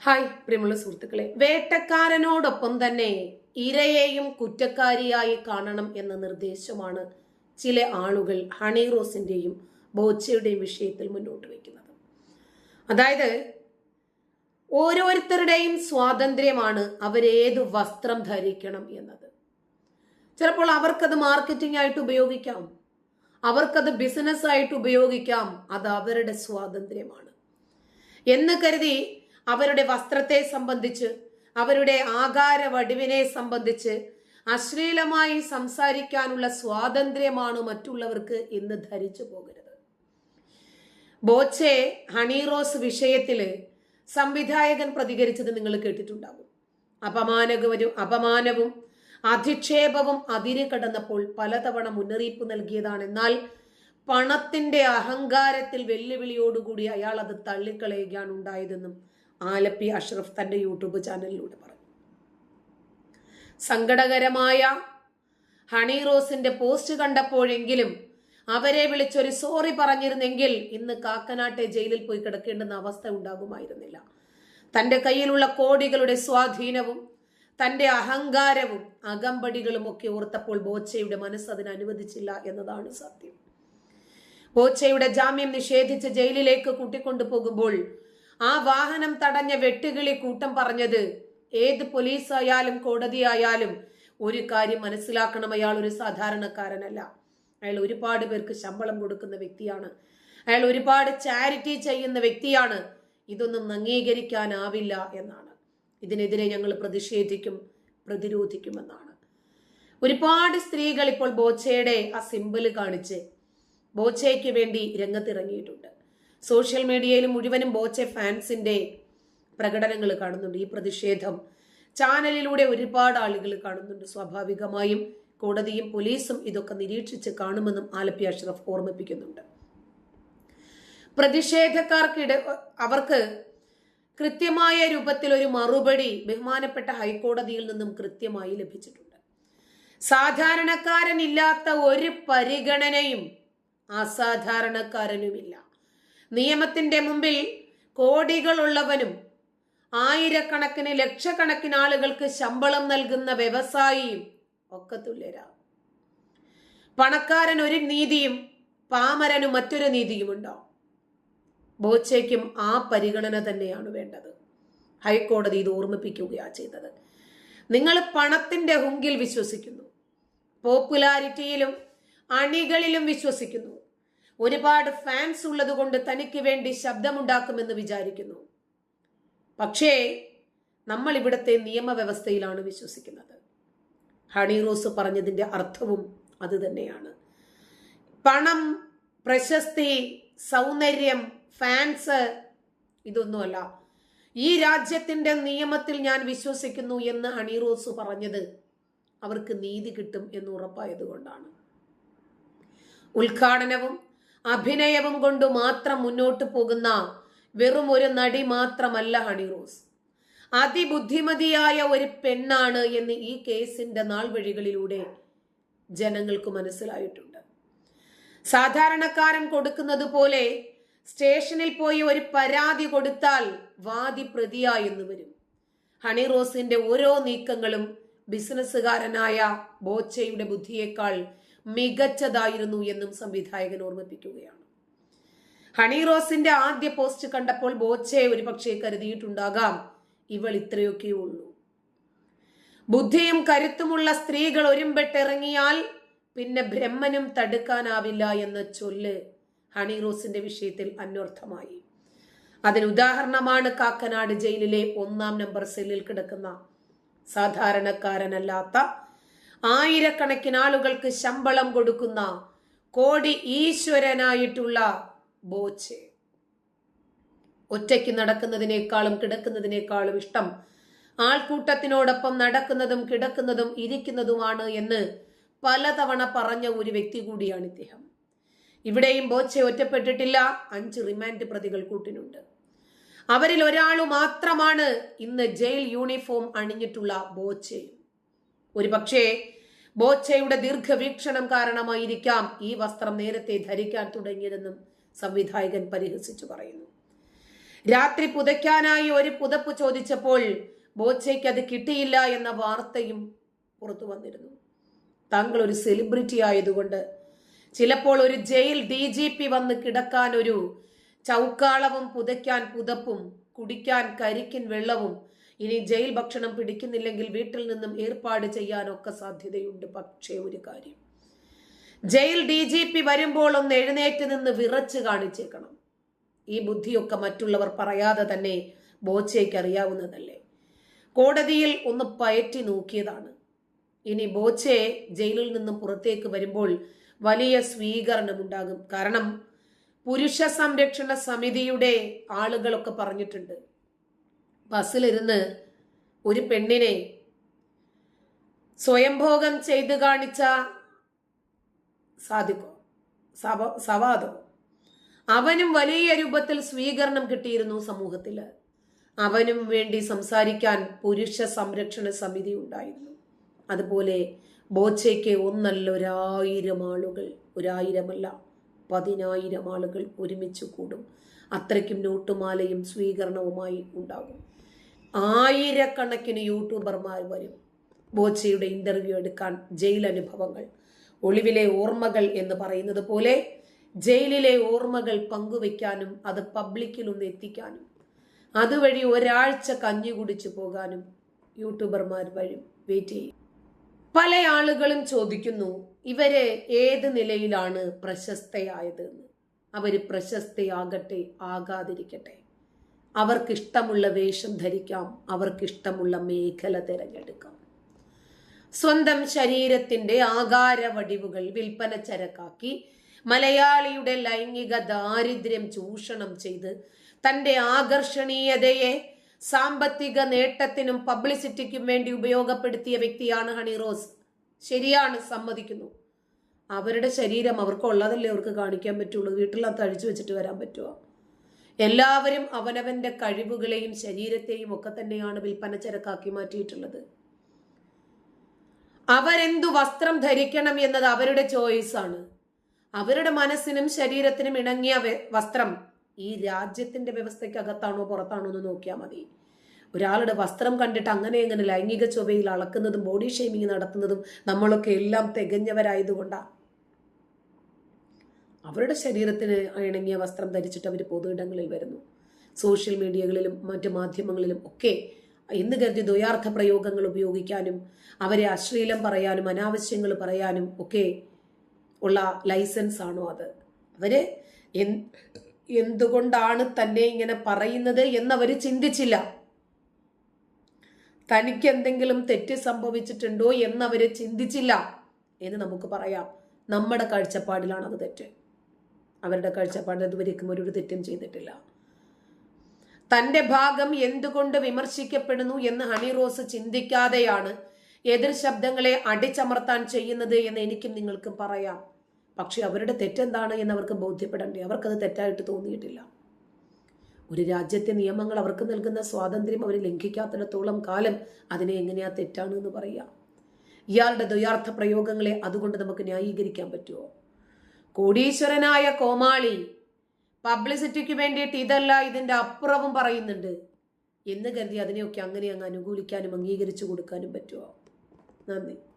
Hi പ്രിയമുള്ള സുഹൃത്തുക്കളെ, വേട്ടക്കാരനോടൊപ്പം തന്നെ ഇരയെയും കുറ്റക്കാരിയായി കാണണം എന്ന നിർദ്ദേശമാണ് ചില ആളുകൾ ഹണി റോസിന്റെയും ബോച്ചയുടെയും വിഷയത്തിൽ മുന്നോട്ട് വയ്ക്കുന്നത്. അതായത് ഓരോരുത്തരുടെയും സ്വാതന്ത്ര്യമാണ് അവരേത് വസ്ത്രം ധരിക്കണം എന്നത്. ചിലപ്പോൾ അവർക്കത് മാർക്കറ്റിംഗ് ആയിട്ട് ഉപയോഗിക്കാം, അവർക്കത് ബിസിനസ് ആയിട്ട് ഉപയോഗിക്കാം. അത് അവരുടെ സ്വാതന്ത്ര്യമാണ് എന്ന് കരുതി അവരുടെ വസ്ത്രത്തെ സംബന്ധിച്ച്, അവരുടെ ആകാര വടിവിനെ സംബന്ധിച്ച് അശ്ലീലമായി സംസാരിക്കാനുള്ള സ്വാതന്ത്ര്യമാണ് മറ്റുള്ളവർക്ക് ഇന്ന് ധരിച്ചു പോകരുത്. ബോച്ചെ ഹണി റോസ് വിഷയത്തില് സംവിധായകൻ പ്രതികരിച്ചത് നിങ്ങൾ കേട്ടിട്ടുണ്ടാകും. അപമാനവും അധിക്ഷേപവും അതിര് കടന്നപ്പോൾ പലതവണ മുന്നറിയിപ്പ് നൽകിയതാണ്. എന്നാൽ പണത്തിന്റെ അഹങ്കാരത്തിൽ വെല്ലുവിളിയോടുകൂടി അയാൾ അത് തള്ളിക്കളയുകയാണ് ഉണ്ടായതെന്നും ആലപ്പി അഷ്റഫ് തന്റെ യൂട്യൂബ് ചാനലിലൂടെ പറഞ്ഞു. സങ്കടകരമായ ഹണി റോസിന്റെ പോസ്റ്റ് കണ്ടപ്പോഴെങ്കിലും അവരെ വിളിച്ചൊരു സോറി പറഞ്ഞിരുന്നെങ്കിൽ ഇന്ന് കാക്കനാട്ടെ ജയിലിൽ പോയി കിടക്കേണ്ടുന്ന അവസ്ഥ ഉണ്ടാകുമായിരുന്നില്ല. തന്റെ കയ്യിലുള്ള കോടികളുടെ സ്വാധീനവും തന്റെ അഹങ്കാരവും അകമ്പടികളും ഒക്കെ ഓർത്തപ്പോൾ ബോച്ചയുടെ മനസ്സ് അതിന് അനുവദിച്ചില്ല എന്നതാണ് സത്യം. ബോച്ചയുടെ ജാമ്യം നിഷേധിച്ച് ജയിലിലേക്ക് കൂട്ടിക്കൊണ്ടു പോകുമ്പോൾ ആ വാഹനം തടഞ്ഞ വെട്ടുകിളി കൂട്ടം പറഞ്ഞത്, ഏത് പോലീസായാലും കോടതിയായാലും ഒരു കാര്യം മനസ്സിലാക്കണം, അയാൾ ഒരു സാധാരണക്കാരനല്ല. അയാൾ ഒരുപാട് പേർക്ക് ശമ്പളം കൊടുക്കുന്ന വ്യക്തിയാണ്, അയാൾ ഒരുപാട് ചാരിറ്റി ചെയ്യുന്ന വ്യക്തിയാണ്. ഇതൊന്നും അംഗീകരിക്കാനാവില്ല എന്നാണ്. ഇതിനെതിരെ ഞങ്ങൾ പ്രതിഷേധിക്കും, പ്രതിരോധിക്കുമെന്നാണ്. ഒരുപാട് സ്ത്രീകൾ ഇപ്പോൾ ബോച്ചയുടെ ആ സിമ്പിള് കാണിച്ച് ബോച്ചയ്ക്ക് വേണ്ടി രംഗത്തിറങ്ങിയിട്ടുണ്ട്. സോഷ്യൽ മീഡിയയിലും മുഴുവനും ബോച്ചെ ഫാൻസിന്റെ പ്രകടനങ്ങൾ കാണുന്നുണ്ട്. ഈ പ്രതിഷേധം ചാനലിലൂടെ ഒരുപാട് ആളുകൾ കാണുന്നുണ്ട്. സ്വാഭാവികമായും കോടതിയും പോലീസും ഇതൊക്കെ നിരീക്ഷിച്ച് കാണുമെന്നും ആലപ്പി അഷ്റഫ് ഓർമ്മിപ്പിക്കുന്നുണ്ട്. പ്രതിഷേധക്കാർക്കിടെ അവർക്ക് കൃത്യമായ രൂപത്തിൽ ഒരു മറുപടി ബഹുമാനപ്പെട്ട ഹൈക്കോടതിയിൽ നിന്നും കൃത്യമായി ലഭിച്ചിട്ടുണ്ട്. സാധാരണക്കാരനില്ലാത്ത ഒരു പരിഗണനയും അസാധാരണക്കാരനുമില്ല. നിയമത്തിന്റെ മുമ്പിൽ കോടികളുള്ളവനും ആയിരക്കണക്കിന് ലക്ഷക്കണക്കിന് ആളുകൾക്ക് ശമ്പളം നൽകുന്ന വ്യവസായിയും ഒക്കെ തുല്യരാകും. പണക്കാരൻ ഒരു നീതിയും പാമരന് മറ്റൊരു നീതിയും ഉണ്ടാവും. ബോച്ചയ്ക്കും ആ പരിഗണന തന്നെയാണ് വേണ്ടത്. ഹൈക്കോടതി ഇത് ഓർമ്മിപ്പിക്കുകയാണ് ചെയ്തത്. നിങ്ങൾ പണത്തിന്റെ ഹുങ്കിൽ വിശ്വസിക്കുന്നു, പോപ്പുലാരിറ്റിയിലും അണികളിലും വിശ്വസിക്കുന്നു, ഒരുപാട് ഫാൻസ് ഉള്ളത് കൊണ്ട് തനിക്ക് വേണ്ടി ശബ്ദമുണ്ടാക്കുമെന്ന് വിചാരിക്കുന്നു. പക്ഷേ നമ്മൾ ഇവിടുത്തെ നിയമവ്യവസ്ഥയിലാണ് വിശ്വസിക്കുന്നത്. ഹണി റോസ് പറഞ്ഞതിന്റെ അർത്ഥവും അത് തന്നെയാണ്. പണം, പ്രശസ്തി, സൗന്ദര്യം, ഫാൻസ് ഇതൊന്നുമല്ല. ഈ രാജ്യത്തിന്റെ നിയമത്തിൽ ഞാൻ വിശ്വസിക്കുന്നു എന്ന് ഹണി റോസ് പറഞ്ഞത് അവർക്ക് നീതി കിട്ടും എന്ന് ഉറപ്പായത് കൊണ്ടാണ്. ഉദ്ഘാടനവും അഭിനയവും കൊണ്ട് മാത്രം മുന്നോട്ട് പോകുന്ന വെറും ഒരു നടി മാത്രമല്ല ഹണി റോസ്. അതിബുദ്ധിമതിയായ ഒരു പെണ്ണാണ് എന്ന് ഈ കേസിന്റെ നാൾവഴികളിലൂടെ ജനങ്ങൾക്ക് മനസ്സിലായിട്ടുണ്ട്. സാധാരണക്കാരൻ കൊടുക്കുന്നത് പോലെ സ്റ്റേഷനിൽ പോയി ഒരു പരാതി കൊടുത്താൽ വാദി പ്രതിയായെന്ന് വരും. ഹണി റോസിന്റെ ഓരോ നീക്കങ്ങളും ബിസിനസ്സുകാരനായ ബോച്ചയുടെ ബുദ്ധിയേക്കാൾ മികച്ചതായിരുന്നു എന്നും സംവിധായകൻ ഓർമ്മിപ്പിക്കുകയാണ്. ഹണി റോസിന്റെ ആദ്യ പോസ്റ്റ് കണ്ടപ്പോൾ ബോച്ചെ ഒരുപക്ഷെ കരുതിയിട്ടുണ്ടാകാം, ഇവൾ ഇത്രയൊക്കെ ഉള്ളൂ. ബുദ്ധിയും കരുത്തുമുള്ള സ്ത്രീകൾ ഒരുമ്പെട്ടിറങ്ങിയാൽ പിന്നെ ബ്രഹ്മനും തടുക്കാനാവില്ല എന്ന ചൊല്ല് ഹണി റോസിന്റെ വിഷയത്തിൽ അന്വർത്ഥമായി. അതിന് ഉദാഹരണമാണ് കാക്കനാട് ജയിലിലെ 1-ാം നമ്പർ സെല്ലിൽ കിടക്കുന്ന സാധാരണക്കാരനല്ലാത്ത ആയിരക്കണക്കിന് ആളുകൾക്ക് ശമ്പളം കൊടുക്കുന്ന കോടി ഈശ്വരനായിട്ടുള്ള ബോച്ചെ. ഒറ്റയ്ക്ക് നടക്കുന്നതിനേക്കാളും കിടക്കുന്നതിനേക്കാളും ഇഷ്ടം ആൾക്കൂട്ടത്തിനോടൊപ്പം നടക്കുന്നതും കിടക്കുന്നതും ഇരിക്കുന്നതുമാണ് എന്ന് പലതവണ പറഞ്ഞ ഒരു വ്യക്തി കൂടിയാണ് ഇദ്ദേഹം. ഇവിടെയും ബോച്ചെ ഒറ്റപ്പെട്ടിട്ടില്ല. 5 റിമാൻഡ് പ്രതികൾ കൂട്ടിനുണ്ട്. അവരിൽ ഒരാൾ മാത്രമാണ് ഇന്ന് ജയിൽ യൂണിഫോം അണിഞ്ഞിട്ടുള്ള ബോച്ചെ. ഒരു പക്ഷേ ബോച്ചയുടെ ദീർഘവീക്ഷണം കാരണമായിരിക്കാം ഈ വസ്ത്രം നേരത്തെ ധരിക്കാൻ തുടങ്ങിയതെന്നും സംവിധായകൻ പരിഹസിച്ചു പറയുന്നു. രാത്രി പുതയ്ക്കാനായി ഒരു പുതപ്പ് ചോദിച്ചപ്പോൾ ബോച്ചയ്ക്ക് അത് കിട്ടിയില്ല എന്ന വാർത്തയും പുറത്തു വന്നിരുന്നു. താങ്കൾ ഒരു സെലിബ്രിറ്റി ആയതുകൊണ്ട് ചിലപ്പോൾ ഒരു ജയിൽ DGP വന്ന് കിടക്കാൻ ഒരു ചൗക്കാളവും പുതയ്ക്കാൻ പുതപ്പും കുടിക്കാൻ കരിക്കിൻ വെള്ളവും ഇനി ജയിൽ ഭക്ഷണം പിടിക്കുന്നില്ലെങ്കിൽ വീട്ടിൽ നിന്നും ഏർപ്പാട് ചെയ്യാനൊക്കെ സാധ്യതയുണ്ട്. പക്ഷേ ഒരു കാര്യം, ജയിൽ DGP വരുമ്പോൾ ഒന്ന് എഴുന്നേറ്റ് നിന്ന് വിറച്ച് കാണിച്ചേക്കണം. ഈ ബുദ്ധിയൊക്കെ മറ്റുള്ളവർ പറയാതെ തന്നെ ബോച്ചയ്ക്ക് അറിയാവുന്നതല്ലേ. കോടതിയിൽ ഒന്ന് പയറ്റി നോക്കിയതാണ്. ഇനി ബോച്ചയെ ജയിലിൽ നിന്നും പുറത്തേക്ക് വരുമ്പോൾ വലിയ സ്വീകരണമുണ്ടാകും. കാരണം പുരുഷ സംരക്ഷണ സമിതിയുടെ ആളുകളൊക്കെ പറഞ്ഞിട്ടുണ്ട്, ബസ്സിലിരുന്ന് ഒരു പെണ്ണിനെ സ്വയംഭോഗം ചെയ്ത് കാണിച്ച സവാദോ അവനും വലിയ രൂപത്തിൽ സ്വീകരണം കിട്ടിയിരുന്നു സമൂഹത്തിൽ. അവനും വേണ്ടി സംസാരിക്കാൻ പുരുഷ സംരക്ഷണ സമിതി ഉണ്ടായിരുന്നു. അതുപോലെ ബോച്ചയ്ക്ക് ഒന്നല്ല 1000 ആളുകൾ, 1000 10,000 ആളുകൾ ഒരുമിച്ച് കൂടും. അത്രയ്ക്കും നോട്ടുമാലയും സ്വീകരണവുമായി ഉണ്ടാകും. 1000കണക്കിന് യൂട്യൂബർമാർ വരും ബോച്ചയുടെ ഇന്റർവ്യൂ എടുക്കാൻ. ജയിൽ അനുഭവങ്ങൾ, ഒളിവിലെ ഓർമ്മകൾ എന്ന് പറയുന്നത് പോലെ ജയിലിലെ ഓർമ്മകൾ പങ്കുവെക്കാനും അത് പബ്ലിക്കിലൊന്ന് എത്തിക്കാനും അതുവഴി ഒരാഴ്ച കഞ്ഞി കുടിച്ചു പോകാനും യൂട്യൂബർമാർ വരും, വെയിറ്റ് ചെയ്യും. പല ആളുകളും ചോദിക്കുന്നു, ഇവര് ഏത് നിലയിലാണ് പ്രശസ്തയായതെന്ന്. അവര് പ്രശസ്തയാകട്ടെ, ആകാതിരിക്കട്ടെ, അവർക്കിഷ്ടമുള്ള വേഷം ധരിക്കാം, അവർക്കിഷ്ടമുള്ള മേഖല തിരഞ്ഞെടുക്കാം. സ്വന്തം ശരീരത്തിന്റെ ആകാര വടിവുകൾ വിൽപ്പന ചരക്കാക്കി മലയാളിയുടെ ലൈംഗിക ദാരിദ്ര്യം ചൂഷണം ചെയ്ത് തന്റെ ആകർഷണീയതയെ സാമ്പത്തിക നേട്ടത്തിനും പബ്ലിസിറ്റിക്കും വേണ്ടി ഉപയോഗപ്പെടുത്തിയ വ്യക്തിയാണ് ഹണി റോസ്. ശരിയാണ്, സമ്മതിക്കുന്നു. അവരുടെ ശരീരം അവർക്കുള്ളതല്ലേ അവർക്ക് കാണിക്കാൻ പറ്റുള്ളൂ. വീട്ടിലകത്ത് അഴിച്ചു വെച്ചിട്ട് വരാൻ പറ്റുമോ? എല്ലാവരും അവനവന്റെ കഴിവുകളെയും ശരീരത്തെയും ഒക്കെ തന്നെയാണ് വിൽപ്പന ചരക്കാക്കി മാറ്റിയിട്ടുള്ളത്. അവരെന്തു വസ്ത്രം ധരിക്കണം എന്നത് അവരുടെ ചോയ്സാണ്. അവരുടെ മനസ്സിനും ശരീരത്തിനും ഇണങ്ങിയ വസ്ത്രം ഈ രാജ്യത്തിന്റെ വ്യവസ്ഥയ്ക്കകത്താണോ പുറത്താണോ എന്ന് നോക്കിയാൽ മതി. ഒരാളുടെ വസ്ത്രം കണ്ടിട്ട് അങ്ങനെ ലൈംഗിക ചൊവ്വയിൽ അളക്കുന്നതും ബോഡി ഷെയ്മിങ് നടത്തുന്നതും നമ്മളൊക്കെ എല്ലാം തികഞ്ഞവരായതുകൊണ്ടാണ്. അവരുടെ ശരീരത്തിന് ഇണങ്ങിയ വസ്ത്രം ധരിച്ചിട്ട് അവർ പൊതുയിടങ്ങളിൽ വരുന്നു. സോഷ്യൽ മീഡിയകളിലും മറ്റു മാധ്യമങ്ങളിലും ഒക്കെ എന്ന് കരുതി ദ്വയാർത്ഥ പ്രയോഗങ്ങൾ ഉപയോഗിക്കാനും അവരെ അശ്ലീലം പറയാനും അനാവശ്യങ്ങൾ പറയാനും ഒക്കെ ഉള്ള ലൈസൻസ് ആണോ അത്? അവര് എന്തുകൊണ്ടാണ് തന്നെ ഇങ്ങനെ പറയുന്നത് എന്നവര് ചിന്തിച്ചില്ല. തനിക്ക് എന്തെങ്കിലും തെറ്റ് സംഭവിച്ചിട്ടുണ്ടോ എന്നവര് ചിന്തിച്ചില്ല എന്ന് നമുക്ക് പറയാം. നമ്മുടെ കാഴ്ചപ്പാടിലാണ് അത് തെറ്റ്. അവരുടെ കാഴ്ചപ്പാടിൽ ഇതുവരെയും ഒരു തെറ്റും ചെയ്തിട്ടില്ല. തന്റെ ഭാഗം എന്തുകൊണ്ട് വിമർശിക്കപ്പെടുന്നു എന്ന് ഹണി റോസ് ചിന്തിക്കാതെയാണ് എതിർ ശബ്ദങ്ങളെ അടിച്ചമർത്താൻ ചെയ്യുന്നത് എന്ന് എനിക്കും നിങ്ങൾക്കും പറയാം. പക്ഷെ അവരുടെ തെറ്റെന്താണ് എന്ന് അവർക്ക് ബോധ്യപ്പെടണ്ടേ? അവർക്കത് തെറ്റായിട്ട് തോന്നിയിട്ടില്ല. ഒരു രാജ്യത്തെ നിയമങ്ങൾ അവർക്ക് നൽകുന്ന സ്വാതന്ത്ര്യം അവർ ലംഘിക്കാത്തിടത്തോളം കാലം അതിനെ എങ്ങനെയാ തെറ്റാണ് എന്ന് പറയാം. ഇയാളുടെ ദ്വയാർത്ഥ പ്രയോഗങ്ങളെ അതുകൊണ്ട് നമുക്ക് ന്യായീകരിക്കാൻ പറ്റുമോ? കോടീശ്വരനായ കോമാളി പബ്ലിസിറ്റിക്ക് വേണ്ടിയിട്ട് ഇതല്ല ഇതിന്റെ അപ്പുറവും പറയുന്നുണ്ട് എന്ന് കരുതി അതിനെയൊക്കെ അങ്ങനെ അങ്ങ് അനുകൂലിക്കാനും അംഗീകരിച്ചു കൊടുക്കാനും പറ്റുമോ? നന്ദി.